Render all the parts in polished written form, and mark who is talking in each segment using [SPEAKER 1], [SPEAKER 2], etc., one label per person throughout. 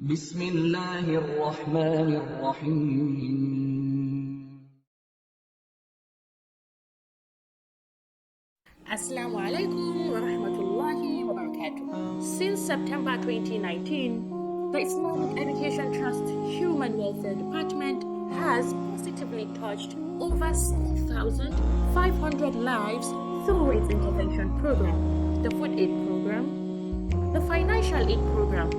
[SPEAKER 1] بسم الله الرحمن الرحيم.
[SPEAKER 2] Assalamu alaikum wa rahmatullahi wa barakatuh. Since September 2019, the Islamic Education Trust Human Welfare Department has positively touched over 6,500 lives through its intervention program, the food aid program, the financial aid program,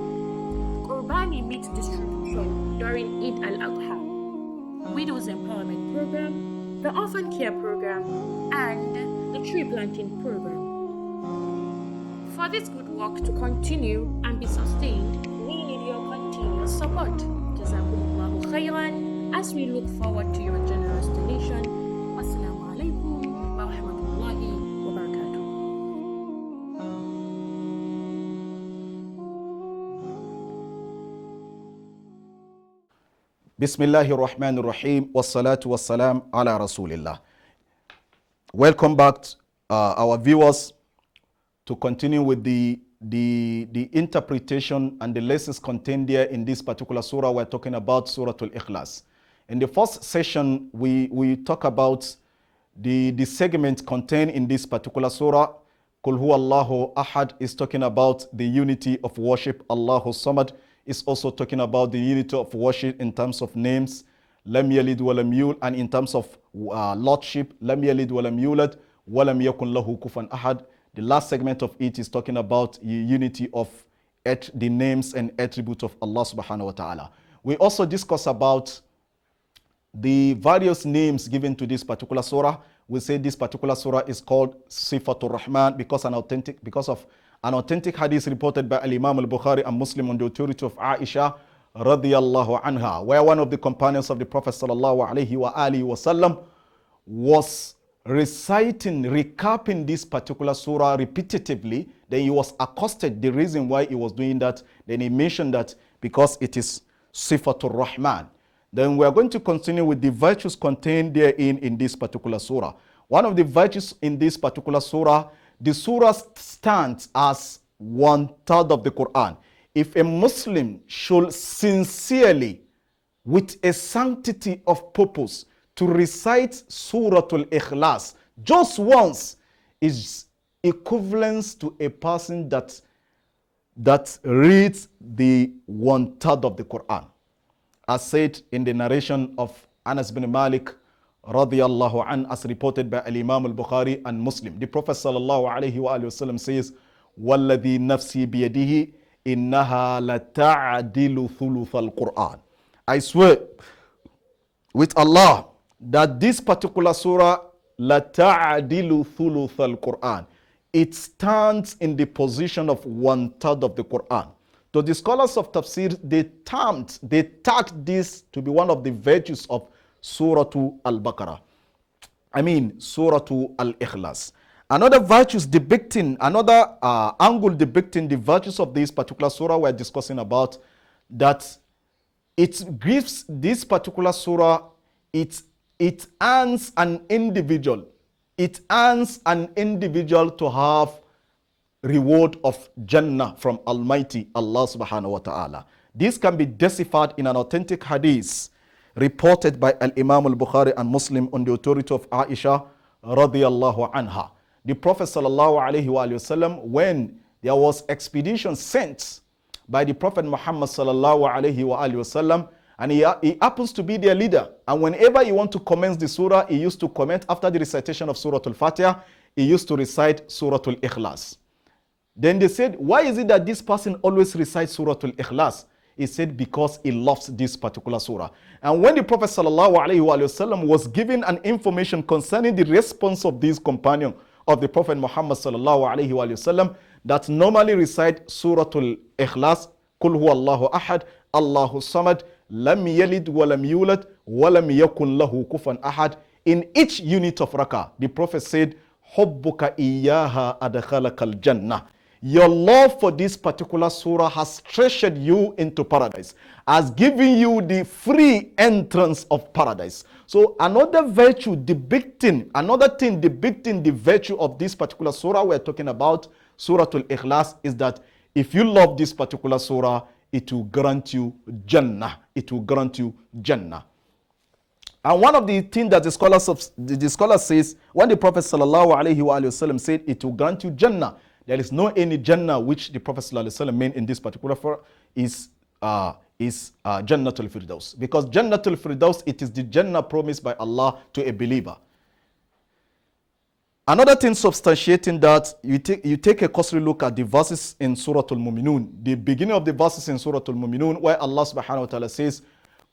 [SPEAKER 2] Qurbani meat distribution during Eid al-Adha, Widows Empowerment Program, the Orphan Care Program, and the Tree Planting Program. For this good work to continue and be sustained, we need your continuous support. Jazakumullahu khairan as we look forward to your generous donation. Wassalamu alaikum wa rahmatullahi wa barakatuh.
[SPEAKER 3] Bismillahir Rahmanir Rahim. Wassalatu wassalam ala Rasulillah. Welcome back, our viewers, to continue with the interpretation and the lessons contained there in this particular surah. We're talking about Surah Al-Ikhlas. In the first session, we talk about the segment contained in this particular surah. Qul huwa Allahu ahad is talking about the unity of worship. Allahu samad is also talking about the unity of worship in terms of names. Lam yalid wa lam yulad, and in terms of lordship, lam yalid wa lam yulad wa lam yakun lahu kufuwan ahad. The last segment of it is talking about the unity of the names and attributes of Allah subhanahu wa ta'ala. We also discuss about the various names given to this particular surah. We say this particular surah is called Sifatul Rahman because of an authentic hadith reported by Al-Imam al-Bukhari and Muslim on the authority of Aisha radiyallahu anha, where one of the companions of the Prophet sallallahu alayhi wa alihi wasallam was recapping this particular surah repetitively. Then he was accosted the reason why he was doing that. Then he mentioned that because it is Sifatul Rahman. Then we are going to continue with the virtues contained therein in this particular surah. One of the virtues in this particular surah, the surah stands as 1/3 of the Qur'an. If a Muslim should sincerely, with a sanctity of purpose, to recite Suratul Ikhlas just once, is equivalent to a person that reads the 1/3 of the Qur'an. As said in the narration of Anas bin Malik radiyallahu an, as reported by Al-Imam al-Bukhari and Muslim, the Prophet sallallahu alayhi wa sallam says, "Walladhi nafsi biyadihi innaha lata'dilu thuluth al-Qur'an." I swear with Allah that this particular surah, lata'dilu thuluth al-Qur'an, it stands in the position of 1/3 of the Qur'an. So the scholars of tafsir, they tagged this to be one of the virtues of Surah Al-Baqarah. Surah Al-Ikhlas. Another angle depicting the virtues of this particular surah we're discussing about, that it gives this particular surah, it earns an individual to have reward of Jannah from Almighty Allah subhanahu wa ta'ala. This can be deciphered in an authentic hadith reported by Al-Imam al-Bukhari and Muslim on the authority of Aisha radiyallahu anha. The Prophet sallallahu alayhi wa sallam, when there was expedition sent by the Prophet Muhammad sallallahu alayhi wa sallam, and he happens to be their leader, and whenever he wants to commence the surah, he used to comment after the recitation of Surah Al-Fatiha, he used to recite Surah Al-Ikhlas. Then they said, why is it that this person always recites Surah Al-Ikhlas? He said, because he loves this particular surah. And when the Prophet ﷺ was given an information concerning the response of these companions of the Prophet Muhammad ﷺ that normally recite Surah Al-Ikhlas, Qul huwa Allahu ahad, Allahu samad, lam yalid wa lam yulad, wa lam yakun lahu kufuwan ahad, in each unit of rakah, the Prophet said, Hubbuka iyyaha adkhalakal jannah. Your love for this particular surah has treasured you into paradise, has given you the free entrance of paradise. So another thing depicting the virtue of this particular surah we're talking about, Surah Al-Ikhlas, is that if you love this particular surah, it will grant you Jannah. It will grant you Jannah. And one of the things that the scholar says, when the Prophet sallallahu alaihi wasallam said it will grant you Jannah, there is no any Jannah which the Prophet sallallahu alaihi wasallam meant in this particular is Jannatul Firdaus. Because Jannatul Firdaus, it is the Jannah promised by Allah to a believer. Another thing substantiating that, you take a cursory look at the verses in Surah Al-Mu'minun. The beginning of the verses in Surah Al-Mu'minun, where Allah subhanahu wa ta'ala says,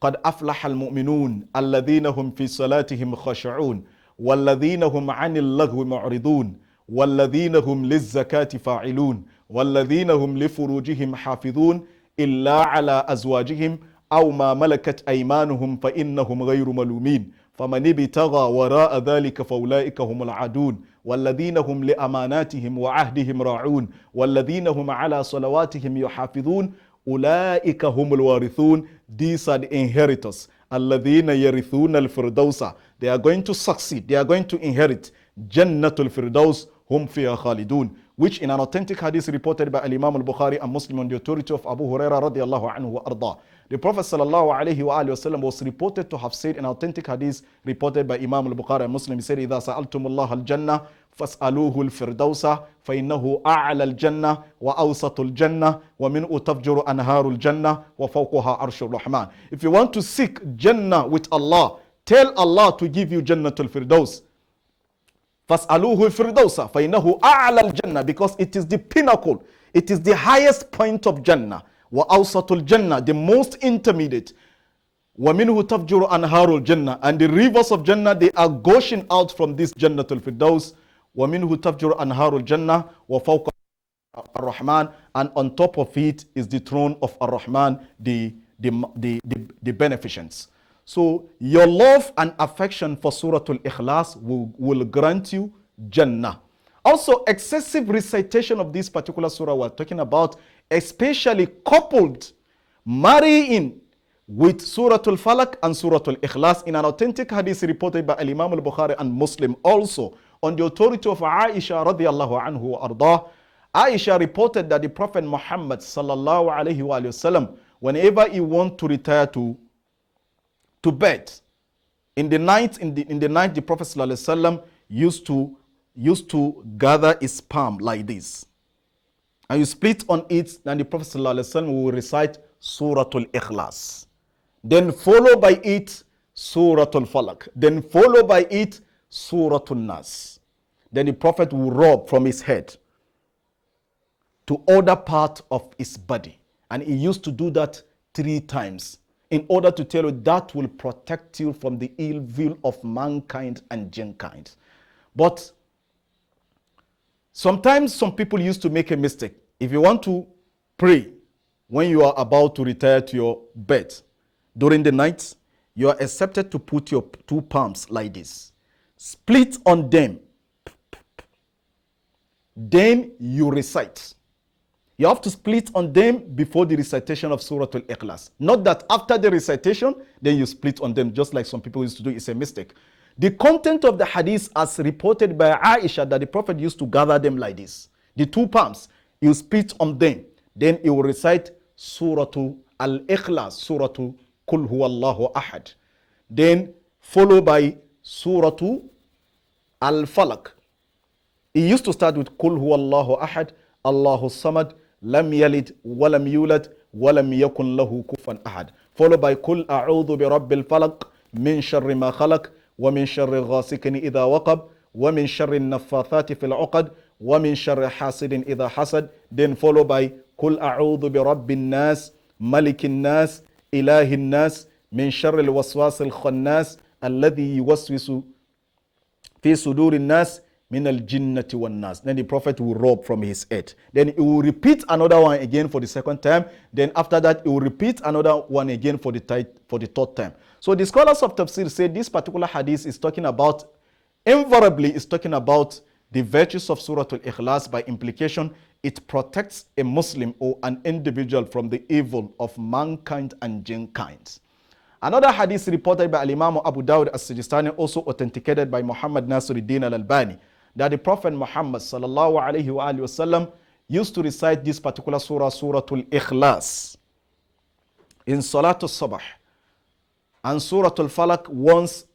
[SPEAKER 3] قَدْ أَفْلَحَ الْمُؤْمِنُونَ الَّذِينَ هُمْ فِي صَلَاتِهِمْ خَاشِعُونَ وَالَّذِينَ هُمْ عَنِ اللَّغْوِ مُعْرِضُونَ وَالَّذِينَ هُمْ لِلزَّكَاةِ فَاعِلُونَ وَالَّذِينَ هُمْ لِفُرُوجِهِمْ حَافِظُونَ إِلَّا عَلَى أَزْوَاجِهِمْ أَوْ مَا مَلَكَتْ أَيْمَانُهُمْ فَإِنَّهُمْ غَيْرُ مَلُومِينَ فمن ابتغى وراء ذلك فأولئك هم العادون والذين هم لأماناتهم وعهدهم راعون والذين هم على صلواتهم يحافظون أولئك هم الوارثون. These are the inheritors. الذين يرثون الفردوس. They are going to succeed. They are going to inherit Jannatul Firdaus hum fiha khalidun, which in an authentic hadith reported by Imam al-Bukhari and Muslim on the authority of Abu Huraira radiallahu anhu wa arda. The Prophet sallallahu alayhi wa sallam was reported to have said in authentic hadith reported by Imam al-Bukhari and Muslim, he said, إِذَا سَأَلْتُمُ اللَّهَ الْجَنَّةِ فَاسْأَلُوهُ الْفِرْدَوْسَ فَإِنَّهُ أَعْلَى الْجَنَّةِ وَأَوْسَطُ الْجَنَّةِ وَمِنْهُ تَفْجُرُ أَنْهَارُ الْجَنَّةِ وَفَوْقُهَا عَرْشُ الرَّحْمَنِ. If you want to seek Jannah with Allah, tell Allah to give you Jannatul Firdaus. فَاسْأَلُوهُ الْفِرْدَوْسَ فَإِنَّهُ أَعْلَى الْجَنَّةِ, because it is the pinnacle, it is the highest point of Jannah. وَأَوْسَطُ الْجَنَّةِ, the most intermediate. وَمِنْهُ تَفْجُرُ أَنْهَارُ الْجَنَّةِ, and the rivers of Jannah, they are gushing out from this Jannatul Firdaus. وَمِنْهُ تَفْجُرُ أَنْهَارُ الْجَنَّةِ وَفَوْقَ Ar-Rahman, and on top of it is the throne of Ar-Rahman, the beneficence. So your love and affection for Surah Al-Ikhlas will grant you Jannah. Also, excessive recitation of this particular surah we're talking about, especially coupled, marrying with Surah Al-Falaq and Surah Al-Ikhlas, in an authentic hadith reported by Imam al-Bukhari and Muslim, also on the authority of Aisha radiallahu anhu wa arda. Aisha reported that the Prophet Muhammad sallallahu alayhi wa sallam, whenever he want to retire to bed, in the night, the Prophet sallallahu alayhi wa sallam used to gather his palm like this, and you split on it, and the Prophet sallallahu alayhi wa sallam will recite Surah Al-Ikhlas, then follow by it Surah Al-Falaq, then follow by it Surah Al-Nas. Then the Prophet will rub from his head to other part of his body, and he used to do that 3 times in order to tell you that will protect you from the ill will of mankind and jinkind. But sometimes some people used to make a mistake. If you want to pray when you are about to retire to your bed during the night, you are accepted to put your 2 palms like this, split on them, then you recite. You have to split on them before the recitation of Surah Al-Ikhlas. Not that after the recitation, then you split on them, just like some people used to do. It's a mistake. The content of the hadith, as reported by Aisha, that the Prophet used to gather them like this. The 2 palms, you split on them. Then he will recite Surah Al-Ikhlas, Surah Qul Huwallahu Ahad. Then followed by Surah Al-Falaq. He used to start with Qul Huwallahu Ahad, Allahu Samad, Lam yalid walam yulad walam yakun lahu kufan ahad, followed by Qul a'udhu bi rabbil falaq min sharri ma khalaq wa min sharri ghasikin idha waqab wa min sharri naffathati fil uqad wa min sharri hasidin idha hasad. Then followed by Qul a'udhu bi rabbin nas malikin nas ilahin nas min sharri al-waswas al-khannas alladhi yuwaswisu fi sudurin nas min al-jinnati wan nas. Then the Prophet will rub from his head. Then he will repeat another one again for the 2nd time. Then after that, he will repeat another one again for the 3rd time. So the scholars of Tafsir say this particular hadith is talking about, invariably is talking about the virtues of Surah Al-Ikhlas. By implication, it protects a Muslim or an individual from the evil of mankind and jinkind. Another hadith reported by Imam Abu Dawud as-Sijistani, also authenticated by Muhammad Nasiruddin al-Albani, that the Prophet Muhammad sallallahu alayhi wa sallam used to recite this particular surah, Surah Al-Ikhlas. in Salatul Sabah, and Surah Al-Falaq once,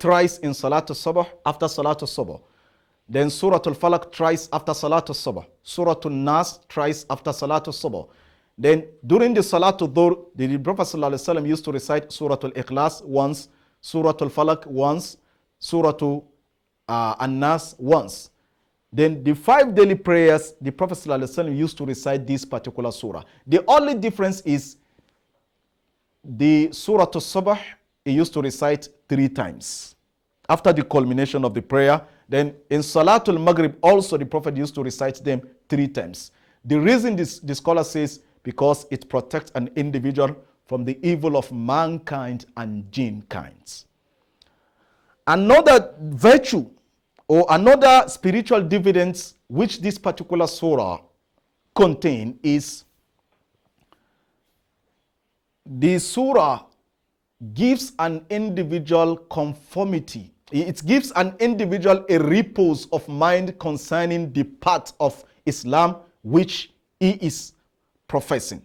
[SPEAKER 3] thrice in Salatul Sabah, after Salatul Sabah. Then Surah Al-Falaq thrice after Salatul Sabah. Surah Al-Nas thrice after Salatul Sabah. Then during the Salatul Dhuhr, the Prophet ﷺ used to recite Surah Al-Ikhlas once, Surah Al-Falaq once, Surah An-Nas once. Then the 5 daily prayers, the Prophet ﷺ used to recite this particular surah. The only difference is the Surah Al-Sabah, he used to recite 3 times. After the culmination of the prayer, then in Salatul Maghrib also the Prophet used to recite them 3 times. The reason the scholar says, because it protects an individual from the evil of mankind and jinn kinds. Another virtue or another spiritual dividends which this particular surah contain is the surah gives an individual conformity. It gives an individual a repose of mind concerning the path of Islam which he is professing.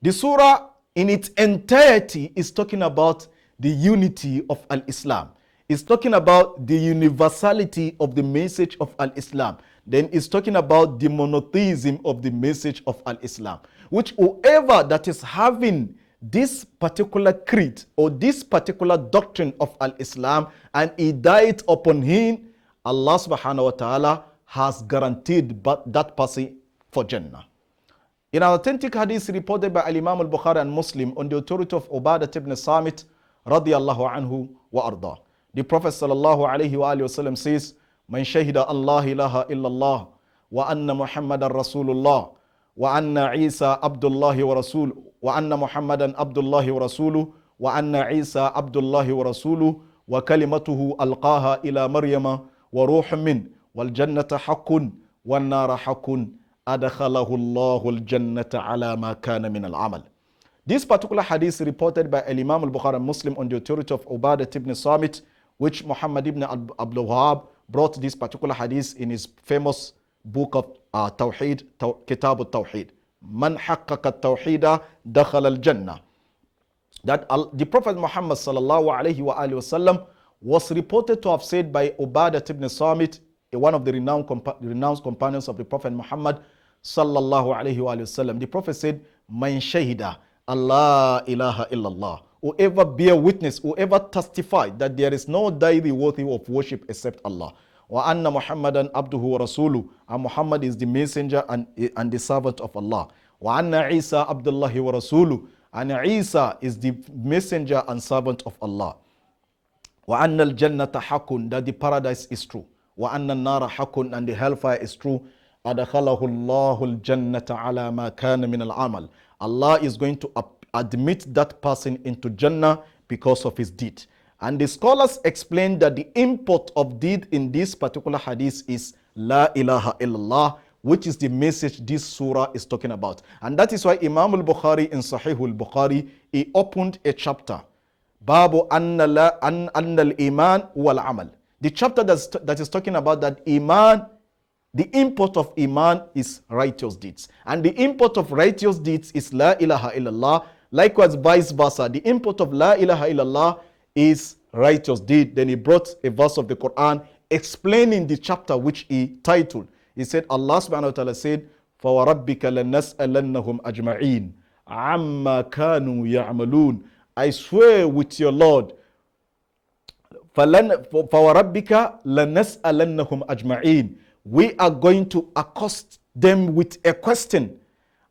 [SPEAKER 3] The surah in its entirety is talking about the unity of Al-Islam. It's talking about the universality of the message of Al-Islam. Then it's talking about the monotheism of the message of Al-Islam, which whoever that is having this particular creed or this particular doctrine of Al-Islam and he died upon him, Allah subhanahu wa ta'ala has guaranteed that person for Jannah. In an authentic hadith reported by Al-Imam al-Bukhari and Muslim on the authority of Ubadah ibn Samit radiyallahu anhu wa arda, the Prophet sallallahu alayhi wa sallam says, Man shahida Allah ilaha illallah wa anna Muhammadan Rasulullah wa anna Isa Abdullahi wa Rasuluh wa anna Muhammadan Abdullahi wa Rasuluh wa anna Isa Abdullahi wa Rasuluh wa kalimatuhu alqaha ila Maryama wa ruhun min wal jannata haqqun wan nara haqqun adkhalahu Allahu al jannata ala ma kana min al amal. This particular hadith reported by Imam al-Bukhari and Muslim on the authority of Ubadah ibn Samit, which Muhammad ibn Abdul Wahhab brought this particular hadith in his famous book of Tawheed, Kitab al-Tawheed. Man haqqaqa al-tawheeda dakhala al-jannah. That the Prophet Muhammad sallallahu alayhi wa sallam was reported to have said by Ubadah ibn Samit, one of the renowned companions of the Prophet Muhammad sallallahu alayhi wa sallam. The Prophet said, Man shahida Allah ilaha illallah. Whoever bear witness, whoever testify that there is no deity worthy of worship except Allah. Wa anna Muhammadan abduhu wa rasuluh. And Muhammad is the messenger and the servant of Allah. Wa anna Isa abdullahi wa rasuluh. And Isa is the messenger and servant of Allah. Wa anna al-jannata haqqun, that the paradise is true. Wa anna an-nara haqqun, and the hellfire is true. Adkhalahu Allahu al-jannata ala ma kana min al-amal. Allah is going to admit that person into Jannah because of his deed. And the scholars explain that the import of deed in this particular hadith is La ilaha illallah, which is the message this surah is talking about. And that is why Imam al-Bukhari in Sahih al-Bukhari, he opened a chapter, Babu anna al-iman wal amal. The chapter that is talking about that iman, the import of iman is righteous deeds. And the import of righteous deeds is La ilaha illallah. Likewise, vice versa. The import of La ilaha illallah is righteous deed. Then he brought a verse of the Qur'an explaining the chapter which he titled. He said, Allah subhanahu wa ta'ala said, فَوَرَبِّكَ لَنَسْأَلَنَّهُمْ أَجْمَعِينَ عَمَّا كَانُوا يَعْمَلُونَ. I swear with your Lord, فَوَرَبِّكَ لَنَسْأَلَنَّهُمْ أَجْمَعِينَ. We are going to accost them with a question.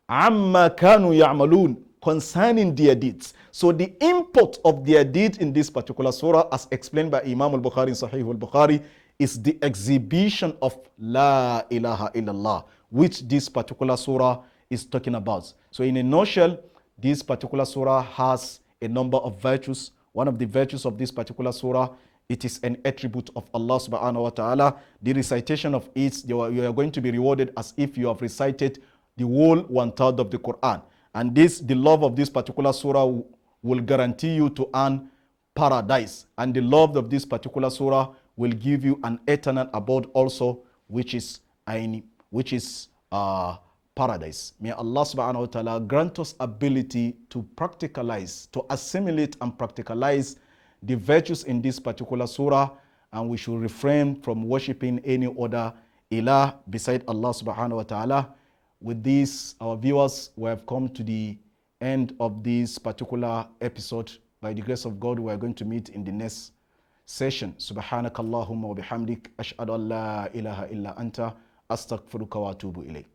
[SPEAKER 3] عَمَّا كَانُوا يَعْمَلُونَ, concerning their deeds. So the import of their deed in this particular surah, as explained by Imam al-Bukhari in Sahih al-Bukhari, is the exhibition of La ilaha illallah, which this particular surah is talking about. So in a nutshell, this particular surah has a number of virtues. One of the virtues of this particular surah, it is an attribute of Allah subhanahu wa ta'ala. The recitation of it, you are going to be rewarded as if you have recited the whole 1/3 of the Qur'an. And the love of this particular surah will guarantee you to earn paradise. And the love of this particular surah will give you an eternal abode also, which is paradise. May Allah subhanahu wa ta'ala grant us ability to practicalize, to assimilate and practicalize the virtues in this particular surah, and we should refrain from worshipping any other ilah beside Allah subhanahu wa ta'ala. With this, our viewers, we have come to the end of this particular episode. By the grace of God, we are going to meet in the next session. Subhanakallahumma wa bihamdik, ashhadu an la ilaha illa anta, astaghfiruka wa atubu ilayk.